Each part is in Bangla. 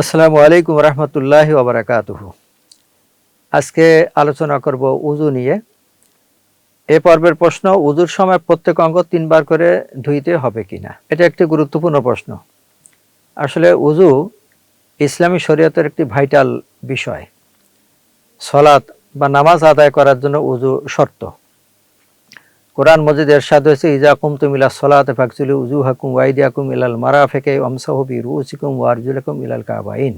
আসসালামু আলাইকুম রহমতুল্লাহি ওয়া বারাকাতুহু। আজকে আলোচনা করব উযু নিয়ে। এ পর্বের প্রশ্ন, উযুর সময় প্রত্যেক অঙ্গ তিনবার করে ধুইতে হবে কিনা। এটা একটি গুরুত্বপূর্ণ প্রশ্ন। আসলে উযু ইসলামী শরীয়তের একটি ভাইটাল বিষয়। সালাত বা নামাজ আদায় করার জন্য উযু শর্ত। কোরআন মজিদে ইরশাদ হয়েছে, ইযা কুমতুম ইলাস সালাতি ফাগসিলু উযুহাকুম ওয়া আইদিয়াকুম ইলাল মারাফিকি ওয়ামসাহু বিরুউসিকুম ওয়া আরজুলাকুম ইলাল কাবাইন।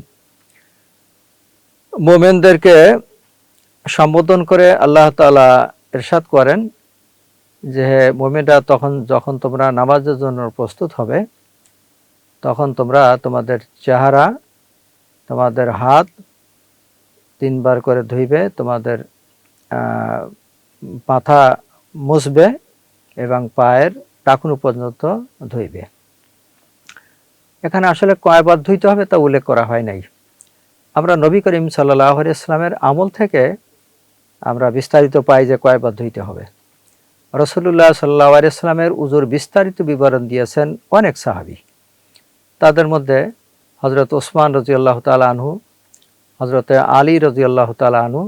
মুমিনদেরকে সম্বোধন করে আল্লাহ তাআলা ইরশাদ করেন যে, মুমিনরা যখন তোমরা নামাজের জন্য প্রস্তুত হবে, তখন তোমরা তোমাদের চেহারা, তোমাদের হাত তিনবার করে ধুইবে, তোমাদের মাথা মুছবে এবং পায়ের টাকনু পর্যন্ত ধুইবে। এখানে আসলে কয়বার ধুইতে হবে তা উল্লেখ করা হয় নাই। আমরা নবী করিম সাল্লাল্লাহু আলাইহি ওয়াসাল্লামের আমল থেকে আমরা বিস্তারিত পাই যে কয়বার ধুইতে হবে। রাসূলুল্লাহ সাল্লাল্লাহু আলাইহি ওয়াসাল্লামের উযুর বিস্তারিত বিবরণ দিয়েছেন অনেক সাহাবী। তাদের মধ্যে হযরত ওসমান রাদিয়াল্লাহু তাআলা আনহু, হযরত আলী রাদিয়াল্লাহু তাআলা আনহু,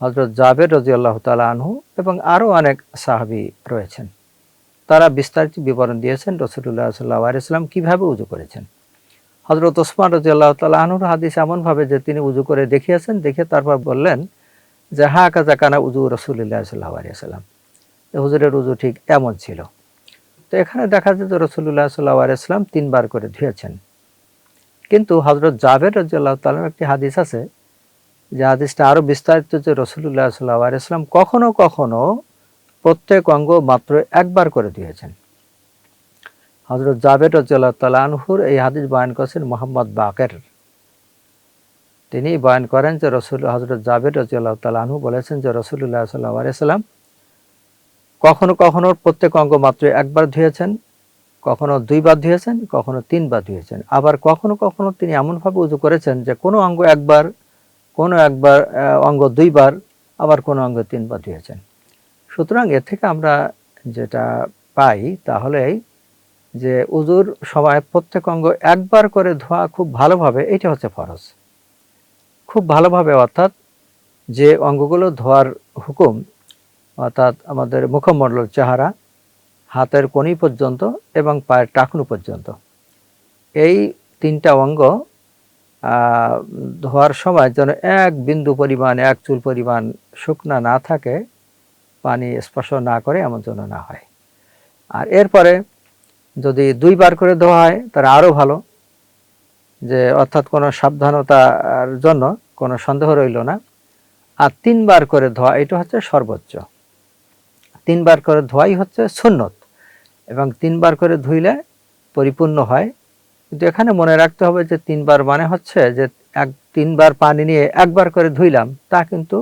হযরত জাবের রাদিয়াল্লাহু তাআলা আনহু এবং আরও অনেক সাহাবী রয়েছেন। তারা বিস্তারিত বিবরণ দিয়েছেন রাসূলুল্লাহ সাল্লাল্লাহু আলাইহি ওয়াসাল্লাম কীভাবে উযু করেছেন। হযরত ওসমান রাদিয়াল্লাহু তাআলা আনহুর হাদিস এমনভাবে যে তিনি উযু করে দেখিয়েছেন, দেখে তারপর বললেন যে, হাকাযা কানা উযু রাসূলিল্লাহ সাল্লাল্লাহু আলাইহি ওয়াসাল্লাম, হুজুরের উযু ঠিক এমন ছিল। তো এখানে দেখা যায় যে রাসূলুল্লাহ সাল্লাল্লাহু আলাইহি ওয়াসাল্লাম তিনবার করে ধুয়েছেন। কিন্তু হযরত জাবের রাদিয়াল্লাহু তাআলা একটি হাদিস আছে, যে হাদিসটা আরও বিস্তারিত, যে রাসূলুল্লাহ সাল্লাল্লাহু আলাইহি ওয়াসাল্লাম কখনো কখনো প্রত্যেক অঙ্গ মাত্র একবার করে ধুয়েছেন। হযরত জাবের রাদিয়াল্লাহু তাআলা আনহুর এই হাদিস বয়ান করেছেন মুহাম্মদ বাকের। তিনি বয়ান করেন যে হযরত জাবের রাদিয়াল্লাহু তাআলা আনহু বলেছেন যে রাসূলুল্লাহ সাল্লাল্লাহু আলাইহি ওয়াসাল্লাম কখনো কখনো প্রত্যেক অঙ্গ মাত্র একবার ধুয়েছেন, কখনো দুইবার ধুয়েছেন, কখনো তিনবার ধুয়েছেন। আবার কখনো কখনো তিনি এমনভাবে উযু করেছেন যে কোনো অঙ্গ একবার, কোনো অঙ্গ দুইবার, আবার কোনো অঙ্গ তিনবার ধুয়েছেন। সুতরাং এর থেকে আমরা যেটা পাই তাহলে যে উযুর সময় প্রত্যেক অঙ্গ একবার করে ধোয়া খুব ভালোভাবে, এটা হচ্ছে ফরজ। খুব ভালোভাবে, অর্থাৎ যে অঙ্গগুলো ধোয়ার হুকুম, অর্থাৎ আমাদের মুখমণ্ডল, চেহারা, হাতের কনি পর্যন্ত এবং পায়ের টাকনু পর্যন্ত, এই তিনটা অঙ্গ ধোয়ার সময় যেন এক বিন্দু পরিমাণ, এক চুল পরিমাণ শুকনা না থাকে, পানি স্পর্শ না করে, এমন যেন না হয়। আর এরপরে যদি দুইবার করে ধোয়া হয় তাহলে আরও ভালো, যে অর্থাৎ কোনো সাবধানতার জন্য কোনো সন্দেহ রইল না। আর তিনবার করে ধোয়া, এটা হচ্ছে সর্বোচ্চ। তিনবার করে ধোয়াই হচ্ছে সুন্নত, এবং তিনবার করে ধুইলে পরিপূর্ণ হয়। কিন্তু এখানে মনে রাখতে হবে যে তিনবার মানে হচ্ছে যে তিনবার পানি নিয়ে একবার করে ধুইলাম, তা কিন্তু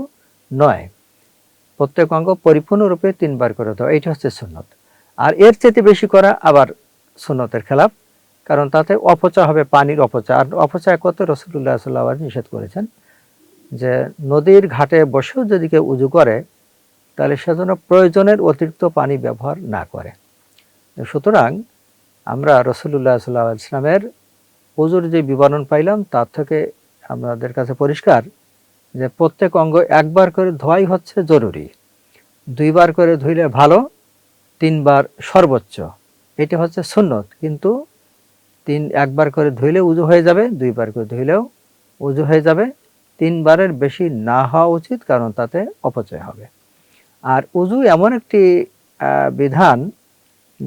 নয়। প্রত্যেক অঙ্গ পরিপূর্ণরূপে তিনবার করে ধোয়া, এইটা হচ্ছে সুন্নত। আর এর চেয়ে বেশি করা আবার সুন্নতের খেলাফ, কারণ তাতে অপচয় হবে, পানির অপচয়। আর অপচয় করতে রাসূলুল্লাহ সাল্লাল্লাহু আলাইহি ওয়াসাল্লাম নিষেধ করেছেন, যে নদীর ঘাটে বসেও যদি কেউ উযু করে তাহলে সেজন্য প্রয়োজনের অতিরিক্ত পানি ব্যবহার না করে। সুতরাং আমরা রাসূলুল্লাহ সাল্লাল্লাহু আলাইহি ওয়াসাল্লামের উযুর যে বিবরণ পাইলাম, তার থেকে আমাদের কাছে পরিষ্কার যে প্রত্যেক অঙ্গ একবার করে ধোয়াই হচ্ছে জরুরি। দুইবার করে ধুইলে ভালো, তিনবার সর্বোচ্চ, এটা হচ্ছে সুন্নত। কিন্তু একবার করে ধুইলে উযু হয়ে যাবে, দুইবার করে ধুইলেও উযু হয়ে যাবে। তিনবারের বেশি না হওয়া উচিত, কারণ তাতে অপচয় হবে। আর উযু এমন একটি বিধান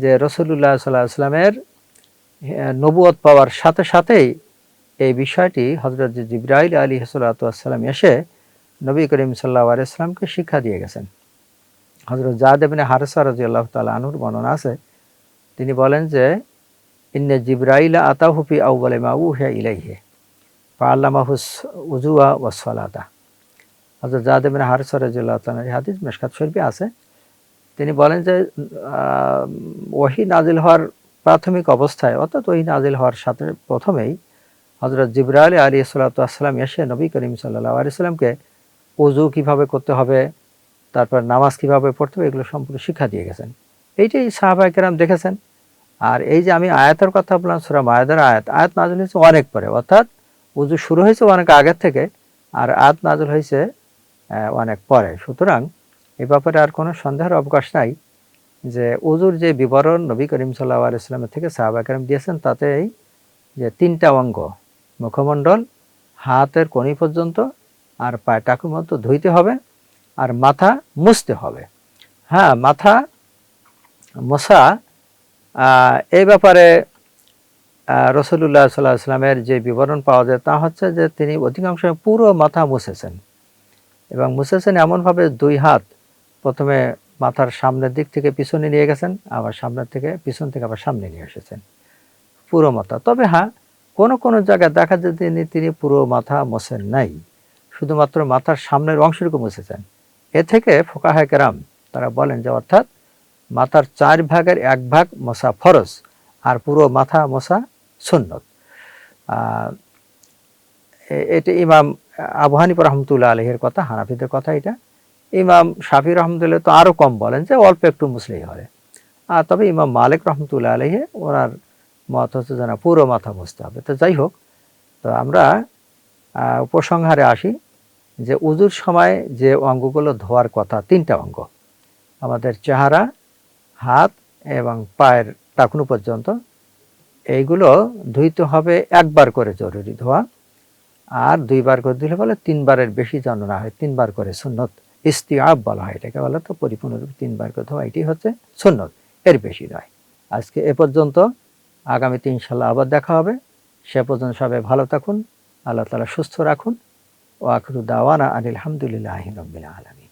যে রাসূলুল্লাহ সাল্লাল্লাহু আলাইহি ওয়াসাল্লামের নবুয়ত পাওয়ার সাথে সাথেই এই বিষয়টি হযরত জিবরাইল আলাইহিস সালাতু ওয়াস সালাম এসে নবী করিম সাল্লাল্লাহু আলাইহি ওয়াসাল্লামকে শিক্ষা দিয়ে গেছেন। হযরত যায়েদ ইবনে হারেসা রাদিয়াল্লাহু তাআলা আনহুর বর্ণনা আছে, তিনি বলেন যে, ইন্না জিবরাইল আতাহু ফি আউয়ালি মা উহিয়া ইলাইহি ফাআল্লামাহুস উযুয়া ওয়াস সালাতা। হযরত যায়েদ ইবনে হারেসা রাদিয়াল্লাহু তাআলা, এই হাদিস মিশকাত শরীফে আছে। তিনি বলেন যে ওহী নাজিল হওয়ার প্রাথমিক অবস্থায়, অর্থাৎ ওহী নাজিল হওয়ার সাথে প্রথমেই হযরত জিবরাইল আলাইহিস সালাতু ওয়াস সালাম এসে নবী করিম সাল্লাল্লাহু আলাইহি ওয়াসাল্লামকে ওযু কিভাবে করতে হবে, তারপর নামাজ কিভাবে পড়তে হবে, এগুলো সম্পূর্ণ শিক্ষা দিয়ে গেছেন। এইটাই সাহাবায়ে কেরাম দেখেছেন। আর এই যে আমি আয়াতের কথা বললাম, সূরা মায়েদার আয়াত নাযিল হয়েছে অনেক পরে, অর্থাৎ উযু শুরু হয়েছে অনেক আগের থেকে, আর আয়াত নাযিল হয়েছে অনেক পরে। সুতরাং এ ব্যাপারে আর কোনো সন্দেহের অবকাশ নাই যে উযুর যে বিবরণ নবী করিম সাল্লাল্লাহু আলাইহি ওয়াসাল্লাম থেকে সাহাবা কেরাম দিয়েছেন, তাতেই যে ৩টা অঙ্গ, মুখমণ্ডল, হাতের কণি পর্যন্ত আর পায়ের টাকু পর্যন্ত ধুইতে হবে, আর মাথা মুছতে হবে। হ্যাঁ, মাথা মোছা এই ব্যাপারে রাসূলুল্লাহ সাল্লাল্লাহু আলাইহি ওয়াসাল্লামের যে বিবরণ পাওয়া যায় তা হচ্ছে যে তিনি অধিকাংশ পুরো মাথা মুছেছেন, এবং মুছেছেন এমনভাবে ২ হাত প্রথমে মাথার সামনের দিক থেকে পিছনে নিয়ে গেছেন, আবার সামনের থেকে পিছন থেকে আবার সামনে নিয়ে এসেছেন পুরো মাথা। তবে হ্যাঁ, কোনো জায়গায় দেখা যায় তিনি পুরো মাথা মোছেন নাই, শুধুমাত্র মাথার সামনের অংশটুকু মুছেছেন। এ থেকে ফুকাহায়ে কেরাম তারা বলেন যে অর্থাৎ মাথার ৪ ভাগের ১ ভাগ মোছা ফরজ, আর পুরো মাথা মোছা সুন্নত। এটা ইমাম আবু হানিফা রাহমাতুল্লাহ আলাইহির কথা, হানাফিদের কথা এটা। ইমাম শাফি রহমতুল্লাহ তো আরও কম বলেন যে অল্প একটু মুছলেই হয়। তবে ইমাম মালিক রহমতুল্লাহ আলাইহি ওনার মত হচ্ছে যে না, পুরো মাথা মুছতে হবে। তো যাই হোক, তো আমরা উপসংহারে আসি যে উযুর সময় যে অঙ্গগুলো ধোয়ার কথা, ৩টা অঙ্গ, আমাদের চেহারা, হাত এবং পায়ের টাকনু পর্যন্ত, এইগুলো ধুইতে হবে একবার করে জরুরি ধোয়া, আর ২ বার করে দিলে বলে ৩ বারের বেশি যেন না হয়, ৩ বার করে সুন্নত। ইস্তিআব বলা হয় এটাকে, বলে তো পরিপূর্ণরূপে ৩ বার করে ধোয়া, এটি হচ্ছে সুন্নত, এর বেশি নয়। আজকে এ পর্যন্ত, আগামীতে ইনশাআল্লাহ আবার দেখা হবে। সে পর্যন্ত সবাই ভালো থাকুন, আল্লাহ তাআলা সুস্থ রাখুন। ওয়া আখিরু দাওয়ানা আনিল হামদুলিল্লাহি রাব্বিল আলামিন।